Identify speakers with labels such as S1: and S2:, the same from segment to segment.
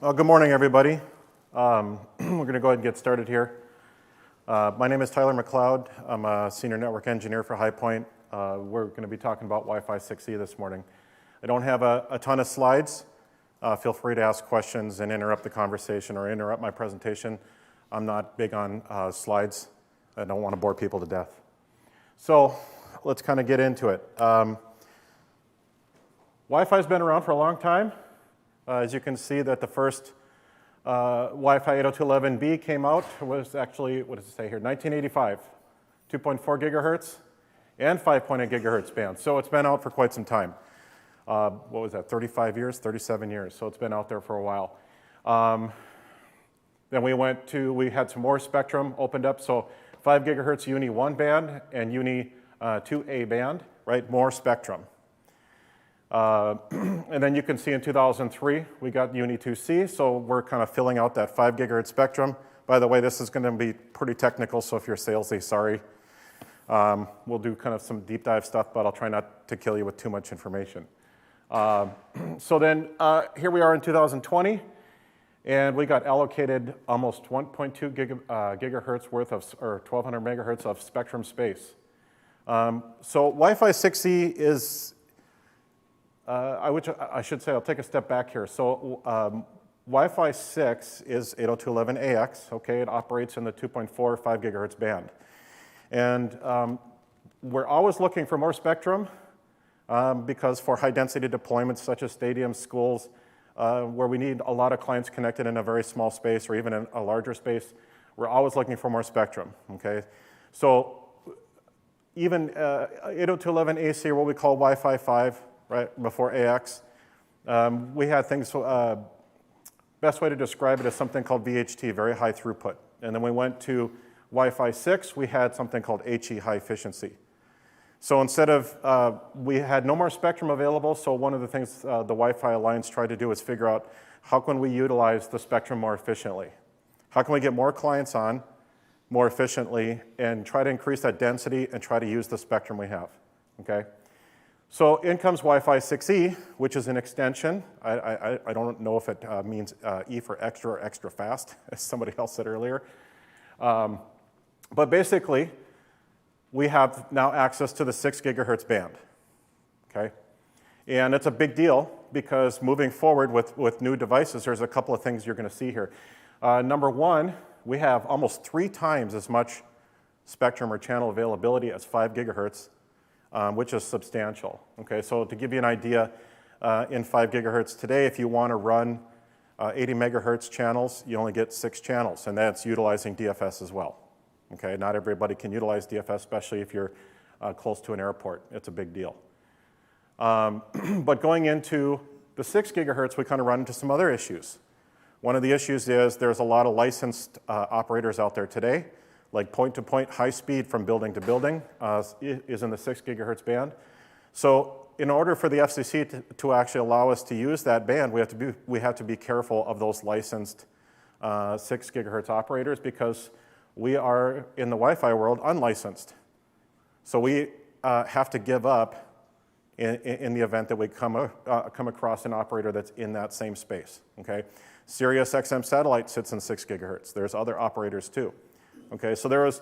S1: Good morning, everybody. We're going to go ahead and get started here. My name is Tyler McLeod. I'm a senior network engineer for High Point. We're going to be talking about Wi-Fi 6E this morning. I don't have a ton of slides. Feel free to ask questions and interrupt the conversation or interrupt my presentation. I'm not big on slides. I don't want to bore people to death. So let's kind of get into it. Wi-Fi's been around for a long time. As you can see that the first Wi-Fi 802.11b came out was actually, what does it say here, 1985, 2.4 gigahertz and 5.8 gigahertz band. So it's been out for quite some time. What was that, 35 years, 37 years, so it's been out there for a while. Then we had some more spectrum opened up, so 5 gigahertz Uni 1 band and Uni 2A band, right, more spectrum. And then you can see in 2003, we got Uni 2C, so we're kind of filling out that 5 gigahertz spectrum. By the way, this is going to be pretty technical, so if you're salesy, sorry. We'll do kind of some deep dive stuff, but I'll try not to kill you with too much information. So then here we are in 2020, and we got allocated almost 1.2 gigahertz worth of, or 1,200 megahertz of spectrum space. So Wi-Fi 6E is, I should say, I'll take a step back here. So Wi-Fi 6 is 802.11ax, okay? It operates in the 2.4 or 5 gigahertz band. And we're always looking for more spectrum because for high density deployments such as stadiums, schools, where we need a lot of clients connected in a very small space or even in a larger space, we're always looking for more spectrum, okay? So even 802.11ac, or what we call Wi-Fi 5, right, before AX, we had things, best way to describe it is something called VHT, very high throughput. And then we went to Wi-Fi 6, we had something called HE, high efficiency. So instead of, we had no more spectrum available, so one of the things the Wi-Fi Alliance tried to do is figure out how can we utilize the spectrum more efficiently? How can we get more clients on more efficiently and try to increase that density and try to use the spectrum we have, okay? So in comes Wi-Fi 6E, which is an extension. I don't know if it means E for extra or extra fast, as somebody else said earlier. But basically, we have now access to the 6 gigahertz band, okay? And it's a big deal because moving forward with new devices, there's a couple of things you're going to see here. Number one, we have almost 3 times as much spectrum or channel availability as 5 gigahertz. Which is substantial. Okay, so to give you an idea, in 5 gigahertz today, if you want to run 80 megahertz channels, you only get 6 channels, and that's utilizing DFS as well. Okay, not everybody can utilize DFS, especially if you're close to an airport. It's a big deal. But going into the 6 gigahertz, we kind of run into some other issues. One of the issues is there's a lot of licensed operators out there today, like point-to-point high speed from building to building is in the 6 gigahertz band. So in order for the FCC to actually allow us to use that band, we have to be careful of those licensed 6 gigahertz operators because we are, in the Wi-Fi world, unlicensed. So we have to give up in the event that we come across an operator that's in that same space, okay? Sirius XM satellite sits in 6 gigahertz. There's other operators too. Okay, so there was,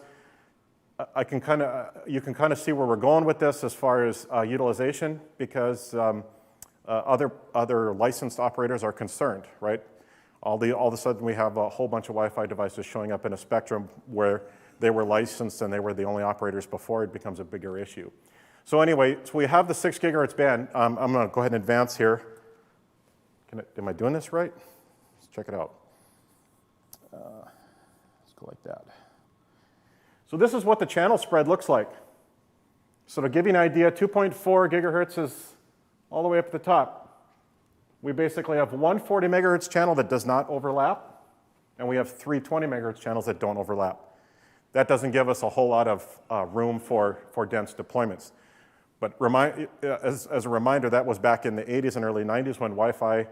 S1: you can kind of see where we're going with this as far as utilization because other licensed operators are concerned, right? All of a sudden we have a whole bunch of Wi-Fi devices showing up in a spectrum where they were licensed and they were the only operators before. It becomes a bigger issue. So anyway, so we have the 6 gigahertz band. I'm going to go ahead and advance here. Am I doing this right? Let's check it out. Let's go like that. So this is what the channel spread looks like. So to give you an idea, 2.4 gigahertz is all the way up at the top. We basically have one 40 megahertz channel that does not overlap, and we have 3 20 megahertz channels that don't overlap. That doesn't give us a whole lot of room for dense deployments. But as a reminder, that was back in the 80s and early 90s when Wi-Fi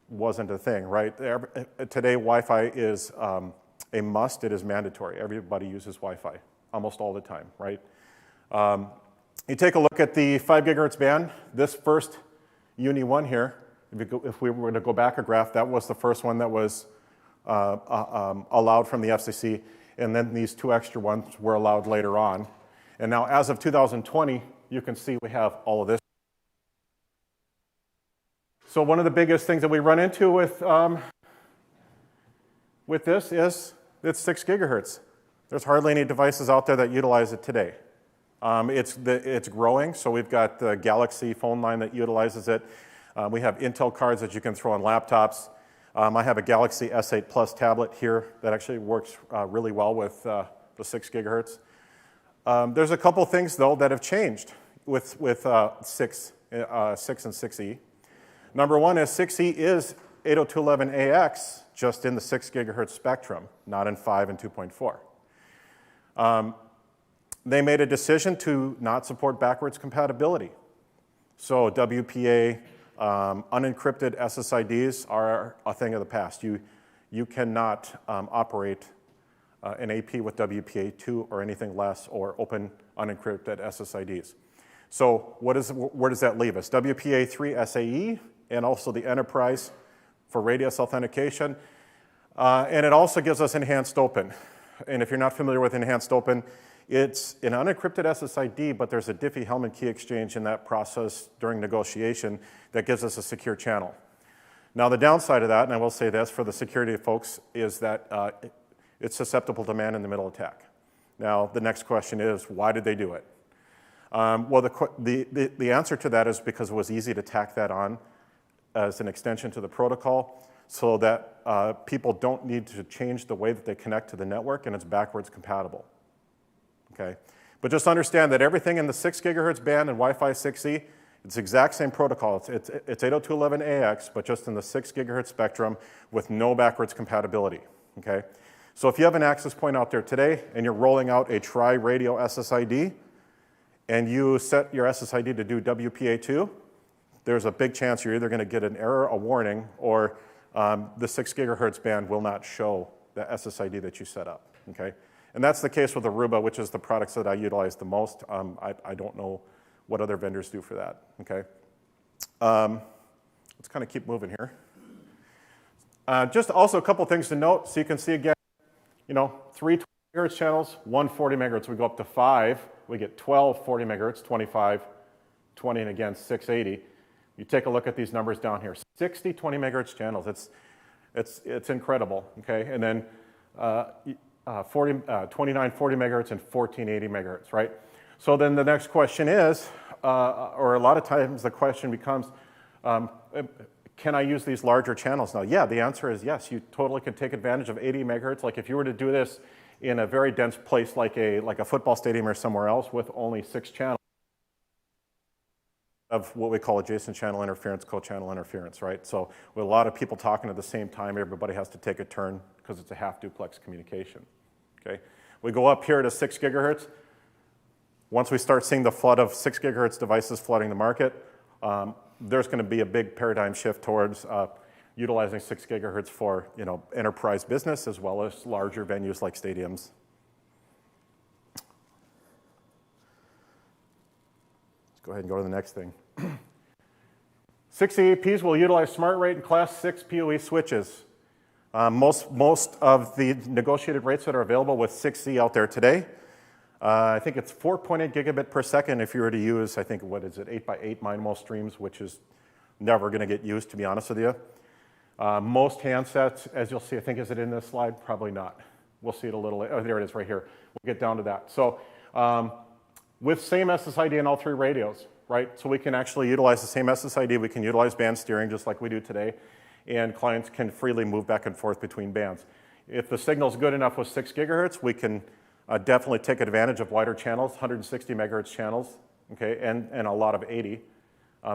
S1: wasn't a thing, right? Today, Wi-Fi is a must. It is mandatory. Everybody uses Wi-Fi almost all the time, right? You take a look at the 5 gigahertz band. This first Uni 1 here If we were to go back a graph, that was the first one that was allowed from the FCC, and then these 2 extra ones were allowed later on. And now as of 2020, you can see we have all of this. So one of the biggest things that we run into with this is it's 6 gigahertz. There's hardly any devices out there that utilize it today. It's growing, so we've got the Galaxy phone line that utilizes it. We have Intel cards that you can throw on laptops. I have a Galaxy S8 Plus tablet here that actually works really well with the 6 gigahertz. There's a couple things, though, that have changed with 6 and 6E. Number one is 6E is 802.11ax, just in the 6 gigahertz spectrum, not in 5 and 2.4. They made a decision to not support backwards compatibility. So WPA, unencrypted SSIDs are a thing of the past. You cannot operate an AP with WPA2 or anything less, or open unencrypted SSIDs. So where does that leave us? WPA3 SAE and also the enterprise for radius authentication. And it also gives us enhanced open. And if you're not familiar with enhanced open, it's an unencrypted SSID, but there's a Diffie-Hellman key exchange in that process during negotiation that gives us a secure channel. Now the downside of that, and I will say this for the security folks, is that it's susceptible to man-in-the-middle attack. Now the next question is, why did they do it? Well, the answer to that is because it was easy to tack that on as an extension to the protocol, so that people don't need to change the way that they connect to the network, and it's backwards compatible. Okay? But just understand that everything in the 6 gigahertz band and Wi-Fi 6E, it's the exact same protocol. It's 802.11ax, but just in the 6 gigahertz spectrum with no backwards compatibility. Okay? So if you have an access point out there today and you're rolling out a tri-radio SSID, and you set your SSID to do WPA2, there's a big chance you're either going to get an error, a warning, or the 6 gigahertz band will not show the SSID that you set up. Okay? And that's the case with Aruba, which is the products that I utilize the most. I don't know what other vendors do for that. Okay? Let's kind of keep moving here. Just also a couple things to note. So you can see again, 3 20 megahertz channels, 1 40 megahertz. We go up to 5. We get 12 40 megahertz, 25, 20, and again 680. You take a look at these numbers down here. 60 20 megahertz channels. It's incredible. Okay, and then 29 40 megahertz and 1480 megahertz. Right. So then the next question is, or a lot of times the question becomes, can I use these larger channels now? Yeah, the answer is yes. You totally can take advantage of 80 megahertz. Like if you were to do this in a very dense place like a football stadium or somewhere else with only 6 channels of what we call adjacent channel interference, co-channel interference, right? So with a lot of people talking at the same time, everybody has to take a turn because it's a half duplex communication, okay? We go up here to 6 gigahertz. Once we start seeing the flood of 6 gigahertz devices flooding the market, there's going to be a big paradigm shift towards utilizing 6 gigahertz for enterprise business as well as larger venues like stadiums. Let's go ahead and go to the next thing. 6 EAPs will utilize smart rate and class 6 PoE switches. Most of the negotiated rates that are available with 6E out there today, I think it's 4.8 gigabit per second if you were to use, I think, 8x8 MIMO streams, which is never going to get used, to be honest with you. Most handsets, as you'll see, I think, is it in this slide? Probably not. We'll see it a little later. Oh, there it is right here. We'll get down to that. So with same SSID in all 3 radios, right? So we can actually utilize the same SSID. We can utilize band steering just like we do today. And clients can freely move back and forth between bands. If the signal's good enough with 6 gigahertz, we can definitely take advantage of wider channels, 160 megahertz channels, okay, and a lot of 80.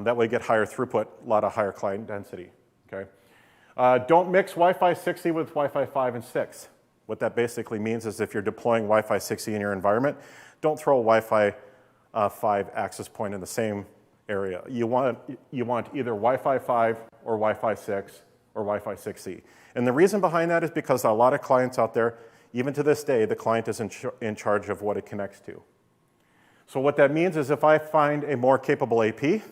S1: That way you get higher throughput, a lot of higher client density, okay? Don't mix Wi-Fi 6E with Wi-Fi 5 and 6. What that basically means is if you're deploying Wi-Fi 6E in your environment, don't throw a Wi-Fi 5 access point in the same area. You want either Wi-Fi 5 or Wi-Fi 6 or Wi-Fi 6E. And the reason behind that is because a lot of clients out there, even to this day, the client is in charge of what it connects to. So what that means is if I find a more capable AP,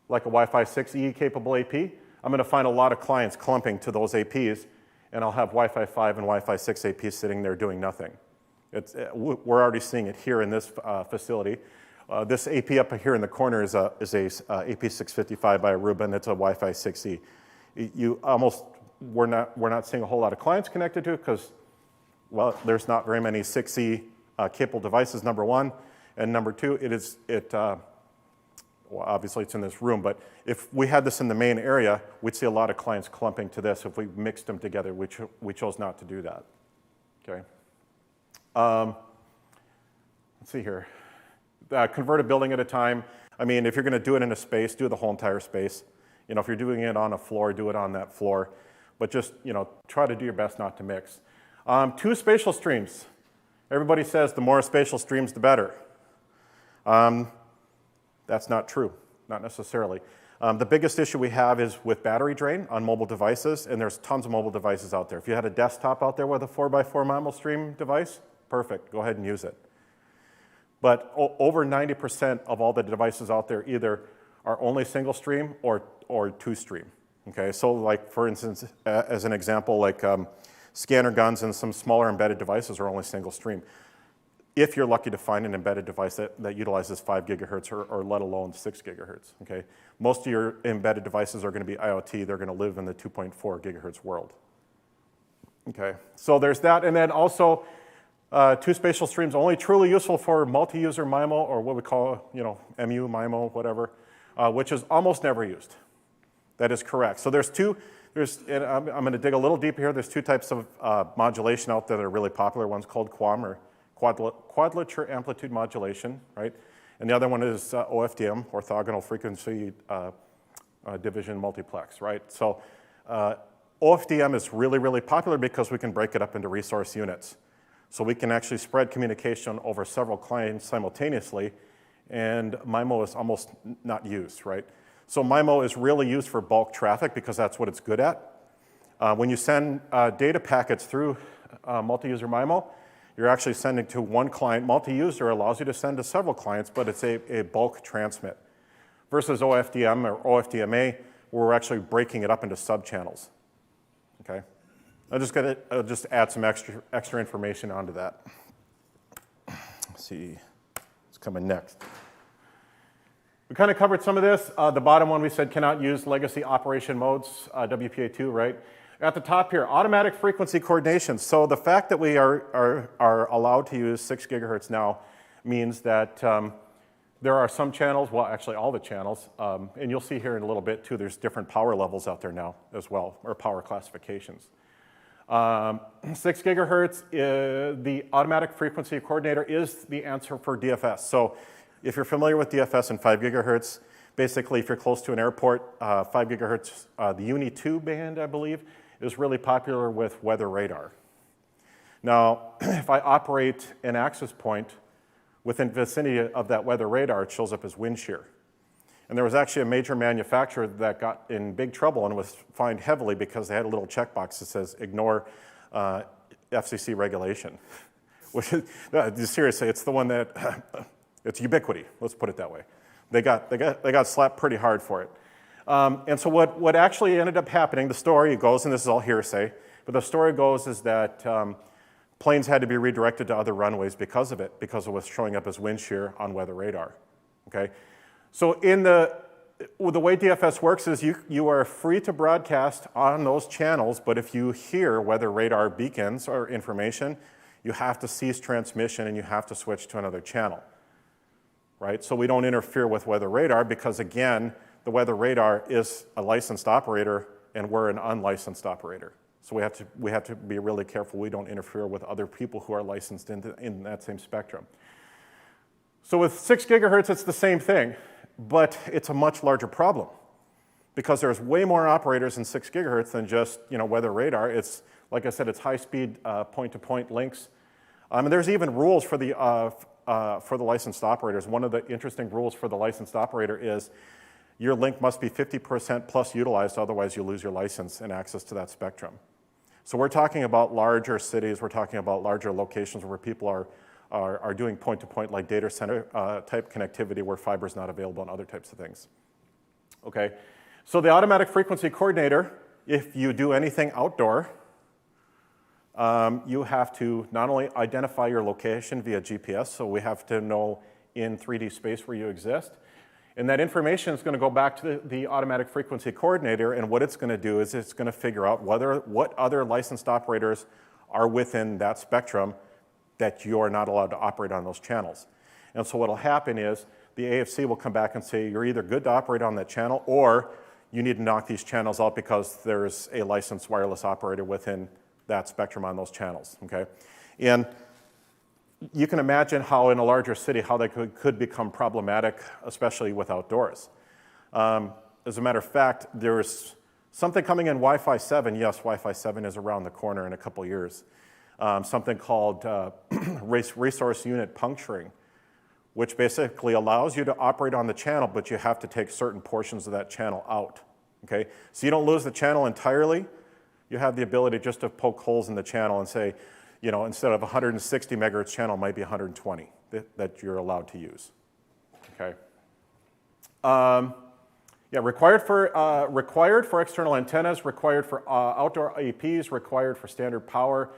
S1: like a Wi-Fi 6E capable AP, I'm going to find a lot of clients clumping to those APs, and I'll have Wi-Fi 5 and Wi-Fi 6 APs sitting there doing nothing. We're already seeing it here in this facility. This AP up here in the corner is a AP655 by Aruba, and it's a Wi-Fi 6E. We're not seeing a whole lot of clients connected to it because, well, there's not very many 6E capable devices, number one. And number two, well, obviously it's in this room, but if we had this in the main area, we'd see a lot of clients clumping to this. If we mixed them together, we chose not to do that, okay? Let's see here. Convert a building at a time. I mean, if you're going to do it in a space, do the whole entire space. You know, if you're doing it on a floor, do it on that floor. But just, you know, try to do your best not to mix. 2 spatial streams. Everybody says the more spatial streams, the better. That's not true, not necessarily. The biggest issue we have is with battery drain on mobile devices, and there's tons of mobile devices out there. If you had a desktop out there with a 4x4 MIMO stream device, perfect, go ahead and use it. But over 90% of all the devices out there either are only single stream or 2 stream. Okay, so like for instance, as an example, like scanner guns and some smaller embedded devices are only single stream. If you're lucky to find an embedded device that utilizes 5 gigahertz or let alone 6 gigahertz, okay? Most of your embedded devices are going to be IoT. They're going to live in the 2.4 gigahertz world. Okay, so there's that. And then also 2 spatial streams only truly useful for multi-user MIMO or what we call, you know, MU, MIMO, whatever, which is almost never used. That is correct. So and I'm going to dig a little deeper here. There's 2 types of modulation out there that are really popular. One's called QAM, or quadrature amplitude modulation, right? And the other one is OFDM, orthogonal frequency division multiplex, right? So OFDM is really, really popular because we can break it up into resource units. So we can actually spread communication over several clients simultaneously, and MIMO is almost not used, right? So MIMO is really used for bulk traffic because that's what it's good at. When you send data packets through multi-user MIMO, you're actually sending to one client. Multi-user allows you to send to several clients, but it's a bulk transmit. Versus OFDM or OFDMA, where we're actually breaking it up into subchannels. Okay, I'll just add some extra information onto that. Let's see, it's coming next. We kind of covered some of this. The bottom one we said cannot use legacy operation modes, WPA2, right? At the top here, automatic frequency coordination. So the fact that we are allowed to use 6 gigahertz now means that there are some channels, well, actually all the channels, and you'll see here in a little bit too, there's different power levels out there now as well, or power classifications. 6 gigahertz, the automatic frequency coordinator is the answer for DFS. So if you're familiar with DFS and 5 gigahertz, basically if you're close to an airport, 5 gigahertz, the Uni 2 band, I believe, is really popular with weather radar. Now, if I operate an access point within vicinity of that weather radar, it shows up as wind shear. And there was actually a major manufacturer that got in big trouble and was fined heavily because they had a little checkbox that says ignore FCC regulation. Which is, seriously, it's the one that, it's ubiquity, let's put it that way. They got slapped pretty hard for it. And so what actually ended up happening, the story goes, and this is all hearsay, but the story goes is that planes had to be redirected to other runways because of it, because it was showing up as wind shear on weather radar, okay? So the way DFS works is you are free to broadcast on those channels, but if you hear weather radar beacons or information, you have to cease transmission and you have to switch to another channel, right? So we don't interfere with weather radar because, again, the weather radar is a licensed operator and we're an unlicensed operator. So we have to be really careful we don't interfere with other people who are licensed in that same spectrum. So with 6 gigahertz, it's the same thing, but it's a much larger problem because there's way more operators in 6 gigahertz than just, you know, weather radar. It's, like I said, it's high-speed point-to-point links. And there's even rules for the licensed operators. One of the interesting rules for the licensed operator is your link must be 50% plus utilized, otherwise you lose your license and access to that spectrum. So we're talking about larger cities, we're talking about larger locations where people are doing point-to-point like data center type connectivity where fiber is not available and other types of things. okay? So the automatic frequency coordinator, if you do anything outdoor, you have to not only identify your location via GPS, so we have to know in 3D space where you exist, and that information is going to go back to the automatic frequency coordinator, and what it's going to do is it's going to figure out what other licensed operators are within that spectrum that you're not allowed to operate on those channels. And so what will happen is the AFC will come back and say you're either good to operate on that channel or you need to knock these channels out because there's a licensed wireless operator within that spectrum on those channels, okay? And you can imagine how in a larger city, how that could become problematic, especially with outdoors. As a matter of fact, there's something coming in Wi-Fi 7. Yes, Wi-Fi 7 is around the corner in a couple years. Something called resource unit puncturing, which basically allows you to operate on the channel, but you have to take certain portions of that channel out, okay? So you don't lose the channel entirely. You have the ability just to poke holes in the channel and say, you know, instead of 160 megahertz channel, it might be 120 that you're allowed to use, okay? Yeah, required for external antennas, required for outdoor APs, required for standard power.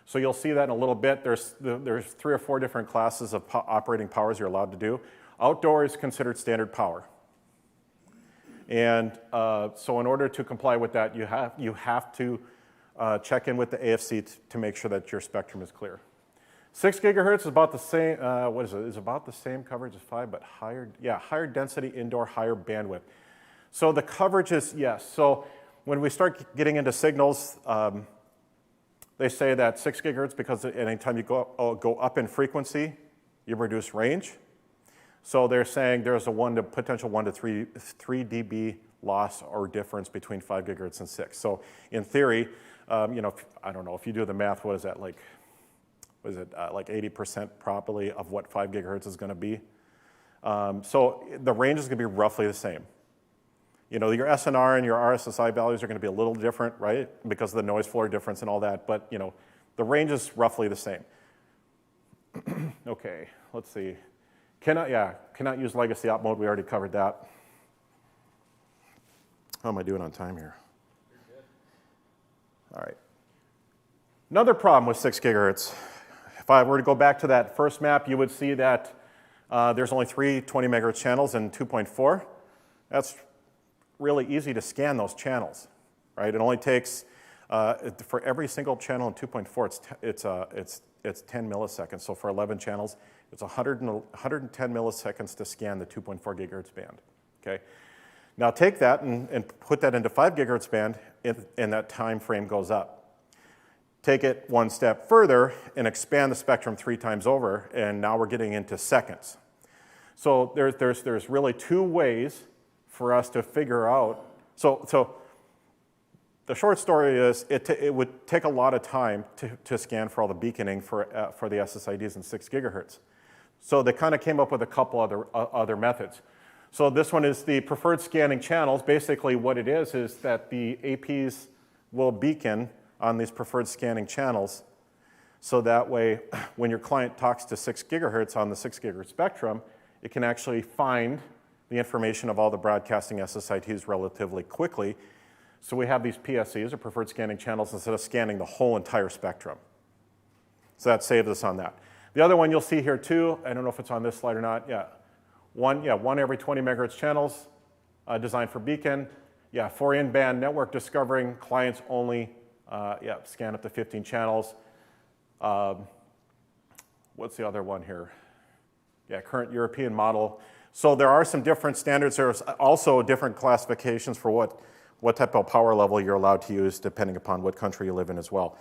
S1: So you'll see that in a little bit. There's 3 or 4 different classes of operating powers you're allowed to do. Outdoor is considered standard power. And so in order to comply with that, you have to check in with the AFC to make sure that your spectrum is clear. 6 gigahertz is about the same, what is it? It's about the same coverage as 5, but higher, yeah, higher density indoor, higher bandwidth. So the coverage is, yes. So when we start getting into signals, they say that 6 gigahertz, because anytime you go up in frequency, you reduce range. So they're saying there's a potential 1 to 3 dB loss or difference between 5 gigahertz and 6. So in theory, you know, I don't know, if you do the math, what is that, like, what is it, like 80% probably of what 5 gigahertz is going to be. So the range is going to be roughly the same. You know, your SNR and your RSSI values are going to be a little different, right, because of the noise floor difference and all that, but, you know, the range is roughly the same. Okay, let's see. Cannot use legacy op mode. We already covered that. How am I doing on time here? You're good. All right. Another problem with 6 gigahertz. If I were to go back to that first map, you would see that there's only 3 20 megahertz channels and 2.4. That's really easy to scan those channels, right? It only takes, for every single channel in 2.4, it's 10 milliseconds. So for 11 channels, it's 110 milliseconds to scan the 2.4 gigahertz band, okay? Now take that and put that into 5 gigahertz band, and that time frame goes up. Take it one step further and expand the spectrum 3 times over, and now we're getting into seconds. So there's really 2 ways for us to figure out. So the short story is it would take a lot of time to scan for all the beaconing for the SSIDs in 6 gigahertz. So they kind of came up with a couple other methods. So this one is the preferred scanning channels. Basically what it is that the APs will beacon on these preferred scanning channels. So that way, when your client talks to 6 gigahertz on the 6 gigahertz spectrum, it can actually find the information of all the broadcasting SSIDs relatively quickly. So we have these PSCs, or preferred scanning channels, instead of scanning the whole entire spectrum. So that saves us on that. The other one you'll see here too, I don't know if it's on this slide or not, one every 20 megahertz channels designed for beacon. Yeah, for in-band network discovering, clients only, scan up to 15 channels. What's the other one here? Yeah, current European model. So there are some different standards. There's also different classifications for what type of power level you're allowed to use depending upon what country you live in as well.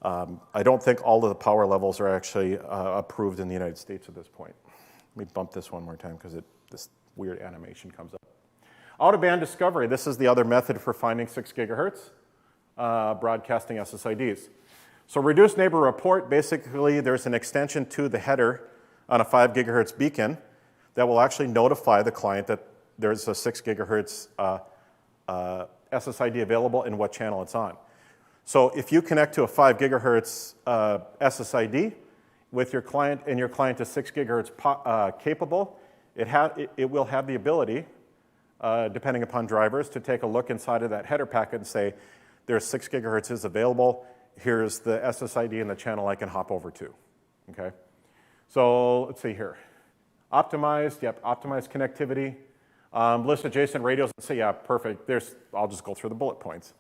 S1: I don't think all of the power levels are actually approved in the United States at this point. Let me bump this one more time because this weird animation comes up. Autoband Discovery. This is the other method for finding 6 gigahertz broadcasting SSIDs. So reduced neighbor report, basically there's an extension to the header on a 5 gigahertz beacon that will actually notify the client that there's a 6 gigahertz SSID available and what channel it's on. So if you connect to a 5 gigahertz SSID with your client and your client is 6 gigahertz capable, it will have the ability depending upon drivers, to take a look inside of that header packet and say, there's 6 gigahertz is available. Here's the SSID and the channel I can hop over to, okay? So let's see here. Optimized, yep, optimized connectivity. List adjacent radios and say, yeah, perfect. I'll just go through the bullet points.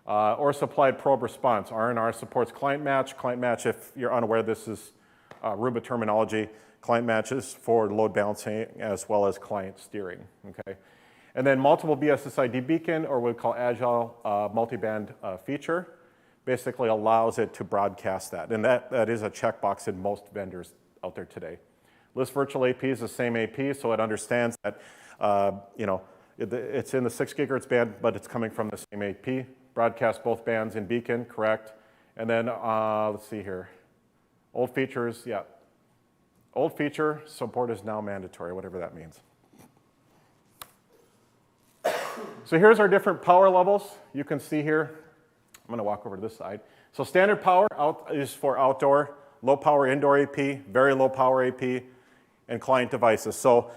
S1: Or supplied probe response. R&R supports client match. Client match, if you're unaware, this is Aruba terminology. Client matches for load balancing as well as client steering, okay? And then multiple BSSID beacon, or what we call agile multiband feature, basically allows it to broadcast that. And that is a checkbox in most vendors out there today. List virtual AP is the same AP, so it understands that it's in the 6 gigahertz band, but it's coming from the same AP. Broadcast both bands in beacon, correct. And then let's see here. Old features, yeah. Old feature support is now mandatory, whatever that means. So here's our different power levels. You can see here. I'm going to walk over to this side. So standard power is for outdoor, low power indoor AP, very low power AP, and client devices. So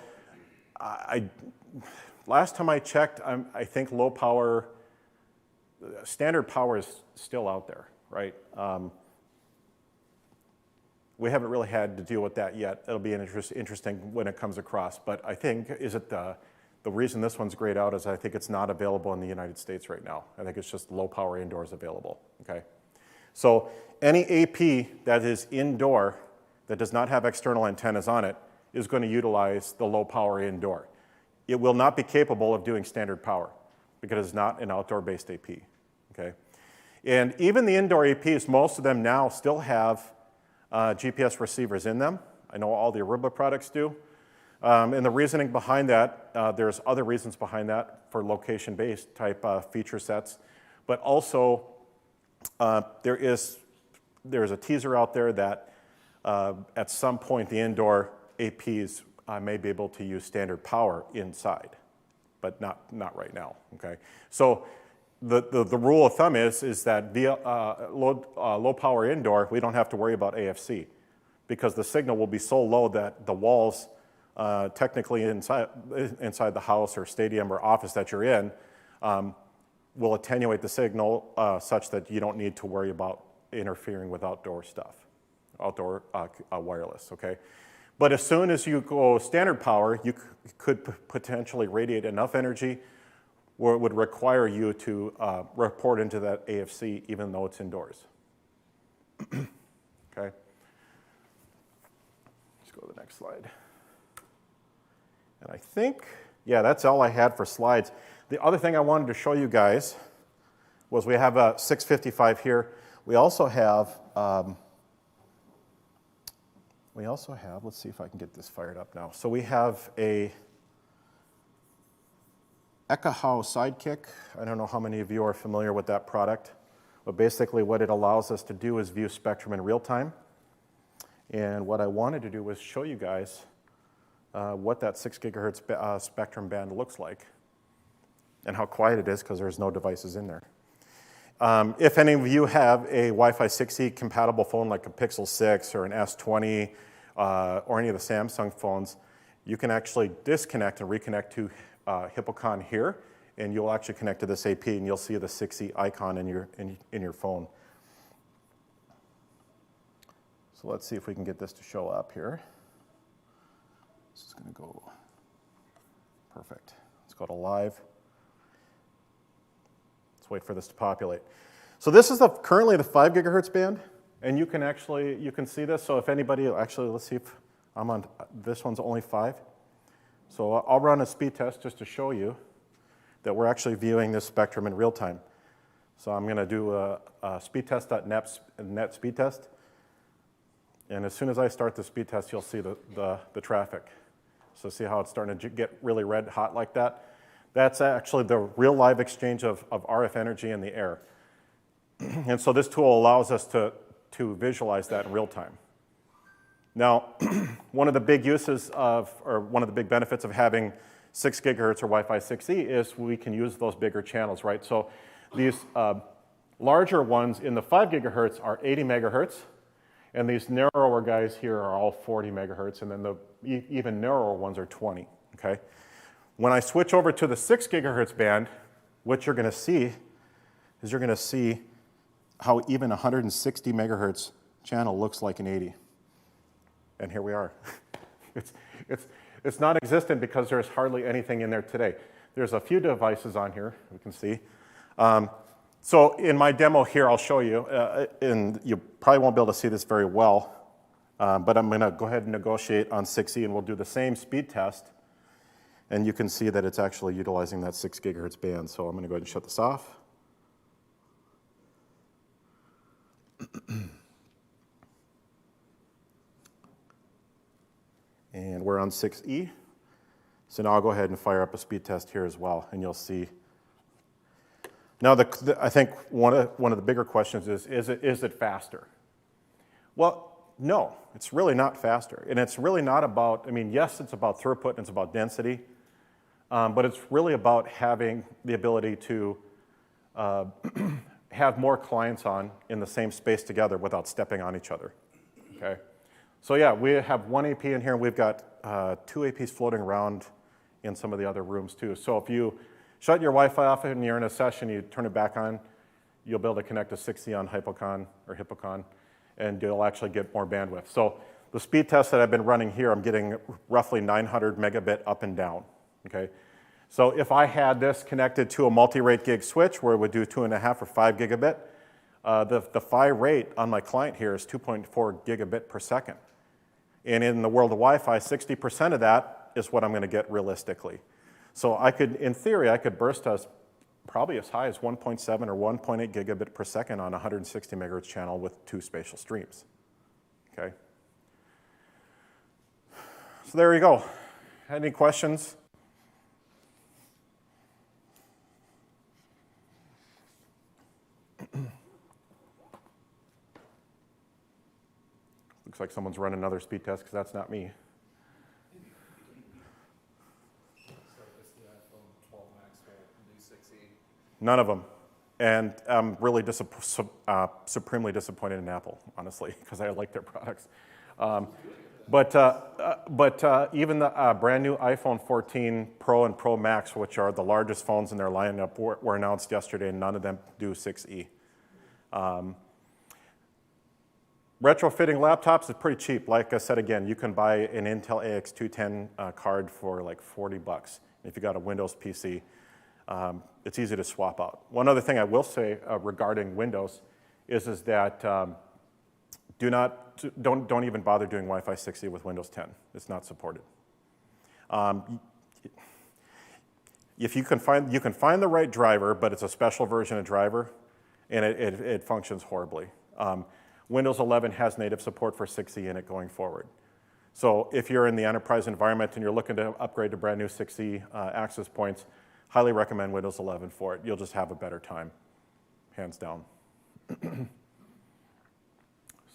S1: last time I checked, I think low power, standard power is still out there, right? We haven't really had to deal with that yet. It'll be interesting when it comes across. But I think, the reason this one's grayed out is I think it's not available in the United States right now. I think it's just low power indoors available, okay? So any AP that is indoor that does not have external antennas on it is going to utilize the low power indoor. It will not be capable of doing standard power because it's not an outdoor-based AP, okay? And even the indoor APs, most of them now still have GPS receivers in them. I know all the Aruba products do. And the reasoning behind that, there's other reasons behind that for location-based type feature sets. But also, there's a teaser out there that at some point the indoor APs may be able to use standard power inside, but not right now, okay? So the rule of thumb is that via low power indoor, we don't have to worry about AFC because the signal will be so low that the walls technically inside the house or stadium or office that you're in will attenuate the signal such that you don't need to worry about interfering with outdoor stuff, outdoor wireless, okay? But as soon as you go standard power, you could potentially radiate enough energy where it would require you to report into that AFC even though it's indoors. Okay? Let's go to the next slide. And I think, yeah, that's all I had for slides. The other thing I wanted to show you guys was we have a 655 here. We also have, let's see if I can get this fired up now. So we have a Ekahau Sidekick. I don't know how many of you are familiar with that product, but basically what it allows us to do is view spectrum in real time. And what I wanted to do was show you guys what that 6 gigahertz spectrum band looks like and how quiet it is because there's no devices in there. If any of you have a Wi-Fi 6E compatible phone like a Pixel 6 or an S20 or any of the Samsung phones, you can actually disconnect and reconnect to Hippocon here, and you'll actually connect to this AP and you'll see the 6E icon in your phone. So let's see if we can get this to show up here. This is going to go perfect. Let's go to live. Let's wait for this to populate. So this is currently the 5 gigahertz band, and you can see this. So if anybody, actually, let's see if I'm on, this one's only 5. So I'll run a speed test just to show you that we're actually viewing this spectrum in real time. So I'm going to do a speedtest.net speed test. And as soon as I start the speed test, you'll see the traffic. So see how it's starting to get really red hot like that? That's actually the real live exchange of RF energy in the air. And so this tool allows us to visualize that in real time. Now, one of the big uses one of the big benefits of having 6 gigahertz or Wi-Fi 6E is we can use those bigger channels, right? So these larger ones in the 5 gigahertz are 80 megahertz, and these narrower guys here are all 40 megahertz, and then the even narrower ones are 20, okay? When I switch over to the 6 gigahertz band, what you're going to see is you're going to see how even 160 megahertz channel looks like an 80. And here we are. It's non-existent because there's hardly anything in there today. There's a few devices on here, we can see. So in my demo here, I'll show you, and you probably won't be able to see this very well, but I'm going to go ahead and negotiate on 6E, and we'll do the same speed test. And you can see that it's actually utilizing that 6 gigahertz band. So I'm going to go ahead and shut this off. And we're on 6E. So now I'll go ahead and fire up a speed test here as well, and you'll see. Now, I think one of the bigger questions is it faster? Well, no, it's really not faster. And it's really not about, I mean, yes, it's about throughput and it's about density, but it's really about having the ability to have more clients on in the same space together without stepping on each other, okay? So yeah, we have one AP in here, and we've got 2 APs floating around in some of the other rooms too. So if you shut your Wi-Fi off and you're in a session, you turn it back on, you'll be able to connect to 6E on Hypocon or Hippocon, and you'll actually get more bandwidth. So the speed test that I've been running here, I'm getting roughly 900 megabit up and down, okay? So if I had this connected to a multi-rate gig switch where it would do 2.5 or 5 gigabit, the PHY rate on my client here is 2.4 gigabit per second. And in the world of Wi-Fi, 60% of that is what I'm going to get realistically. So I could, in theory, I could burst us probably as high as 1.7 or 1.8 gigabit per second on a 160 megahertz channel with 2 spatial streams, okay? So there you go. Any questions? Looks like someone's running another speed test because that's not me. None of them. And I'm really supremely disappointed in Apple, honestly, because I like their products. But even the brand new iPhone 14 Pro and Pro Max, which are the largest phones in their lineup, were announced yesterday, and none of them do 6E. Retrofitting laptops is pretty cheap. Like I said again, you can buy an Intel AX210 card for like $40. If you got a Windows PC, it's easy to swap out. One other thing I will say regarding Windows is that don't even bother doing Wi-Fi 6E with Windows 10. It's not supported. If you can find the right driver, but it's a special version of driver, and it functions horribly. Windows 11 has native support for 6E in it going forward. So if you're in the enterprise environment and you're looking to upgrade to brand new 6E access points, highly recommend Windows 11 for it. You'll just have a better time, hands down.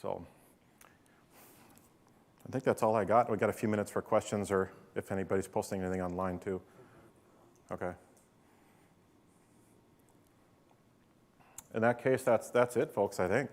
S1: So I think that's all I got. We got a few minutes for questions, or if anybody's posting anything online too. Okay. In that case, that's it, folks, I think.